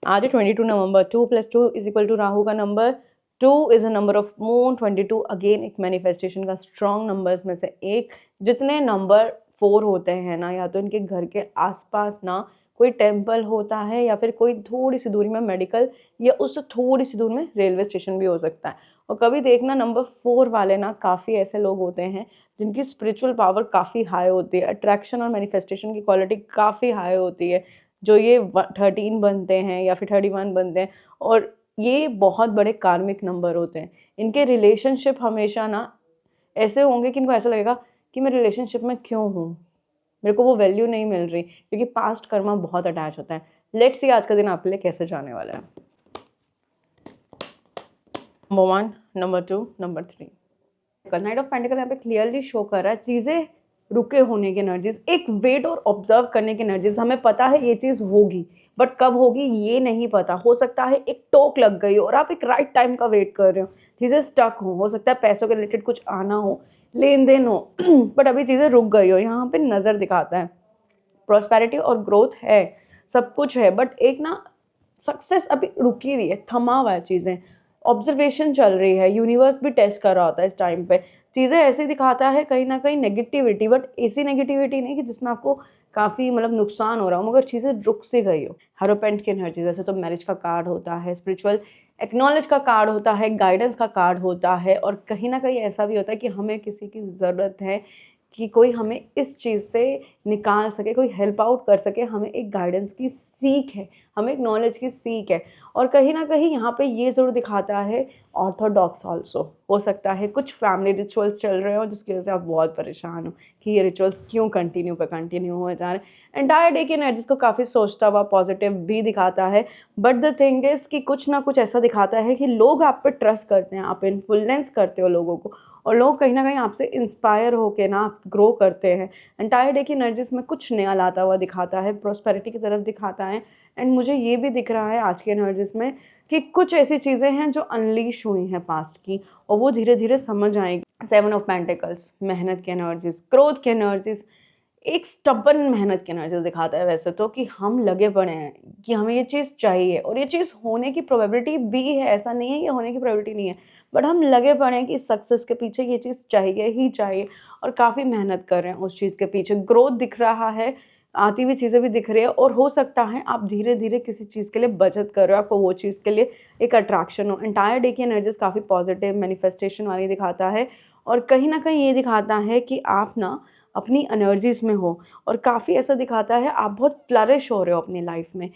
आज है 22 नवंबर। 2 + 2 = राहु का number. 2 is a number of moon. 22 again एक मैनिफेस्टेशन का स्ट्रॉन्ग नंबर्स में से एक। जितने नंबर 4 होते हैं ना, या तो इनके घर के आसपास ना कोई टेम्पल होता है, या फिर कोई थोड़ी सी दूरी में मेडिकल, या उससे थोड़ी सी दूर में रेलवे स्टेशन भी हो सकता है। और कभी देखना नंबर 4 वाले ना काफ़ी ऐसे लोग होते हैं जिनकी स्पिरिचुअल पावर काफ़ी हाई होती है, अट्रैक्शन और मैनिफेस्टेशन की क्वालिटी काफ़ी हाई होती है। जो ये 13 बनते हैं या फिर 31 बनते हैं, और ये बहुत बड़े कार्मिक नंबर होते हैं। इनके रिलेशनशिप हमेशा ना ऐसे होंगे कि इनको ऐसा लगेगा कि मैं रिलेशनशिप में क्यों हूँ, मेरे को वो वैल्यू नहीं मिल रही, क्योंकि पास्ट कर्मा बहुत अटैच होता है। लेट्स सी आज का दिन आपके लिए कैसे जाने वाला है। Number 1, number 2, number 3। Night of pentacle यहाँ पे क्लियरली शो कर रहा है चीज़ें रुके होने की एनर्जीज, एक वेट और ऑब्जर्व करने की एनर्जीज। हमें पता है ये चीज़ होगी, बट कब होगी ये नहीं पता। हो सकता है एक टोक लग गई हो और आप एक राइट टाइम का वेट कर रहे हो, चीज़ें स्टक हो सकता है पैसों के रिलेटेड कुछ आना हो, लेन देन हो बट अभी चीज़ें रुक गई हो। यहाँ पे नज़र दिखाता है प्रॉस्पेरिटी और ग्रोथ है, सब कुछ है, बट एक ना सक्सेस अभी रुकी हुई है, थमा हुआ है चीज़ें। ऑब्जर्वेशन चल रही है, यूनिवर्स भी टेस्ट कर रहा होता है इस टाइम पे। चीज़ें ऐसे दिखाता है कहीं ना कहीं नेगेटिविटी, बट ऐसी नेगेटिविटी नहीं कि जिसमें आपको काफ़ी मतलब नुकसान हो रहा हो, मगर चीज़ें रुक सी गई हो। हेरोपेंट की एनर्जी, जैसे तो मैरिज का कार्ड होता है, स्पिरिचुअल एक्नॉलेज का कार्ड होता है, गाइडेंस का कार्ड होता है, और कहीं ना कहीं ऐसा भी होता है कि हमें किसी की ज़रूरत है कि कोई हमें इस चीज़ से निकाल सके, कोई हेल्प आउट कर सके। हमें एक गाइडेंस की सीख है, हमें एक नॉलेज की सीख है। और कहीं ना कहीं यहाँ पे ये ज़रूर दिखाता है ऑर्थोडॉक्स ऑल्सो हो सकता है, कुछ फैमिली रिचुअल्स चल रहे हो जिसकी वजह से आप बहुत परेशान हो कि ये रिचुअल्स क्यों कंटिन्यू हो जा रहे हैं। एंटायर डे की एनर्जीज को काफ़ी सोचता हुआ पॉजिटिव भी दिखाता है, बट द थिंग इज़ कि कुछ ना कुछ ऐसा दिखाता है कि लोग आप पे ट्रस्ट करते हैं, आप इन्फ्लुएंस करते हो लोगों को, और लोग कहीं ना कहीं आपसे इंस्पायर होके ना ग्रो करते हैं। एंटायर डे की एनर्जीज में कुछ नया लाता हुआ दिखाता है, प्रॉस्पेरिटी की तरफ दिखाता है। एंड मुझे ये भी दिख रहा है आज की एनर्जीज में कि कुछ ऐसी चीज़ें हैं जो अनलीश हुई हैं पास्ट की, और वो धीरे धीरे समझ आएगी। 7 ऑफ पेंटिकल्स, मेहनत की एनर्जीज, क्रोध की एनर्जीज, एक स्टबन मेहनत की एनर्जीज दिखाता है वैसे तो, कि हम लगे पड़े हैं कि हमें ये चीज़ चाहिए, और ये चीज़ होने की प्रोबेबिलिटी भी है, ऐसा नहीं है कि होने की प्रोबेबिलिटी नहीं है, बट हम लगे पड़े हैं कि सक्सेस के पीछे ये चीज़ चाहिए ही चाहिए, और काफ़ी मेहनत कर रहे हैं उस चीज़ के पीछे। ग्रोथ दिख रहा है, आती हुई चीज़ें भी दिख रही है, और हो सकता है आप धीरे धीरे किसी चीज़ के लिए बचत कर रहे हो, आपको वो चीज़ के लिए एक अट्रैक्शन हो। एंटायर डे की एनर्जीज काफ़ी पॉजिटिव मैनिफेस्टेशन वाली दिखाता है, और कहीं ना कहीं ये दिखाता है कि आप ना अपनी एनर्जीज में हो, और काफ़ी ऐसा दिखाता है आप बहुत फ्लरिश हो रहे हो अपनी लाइफ में।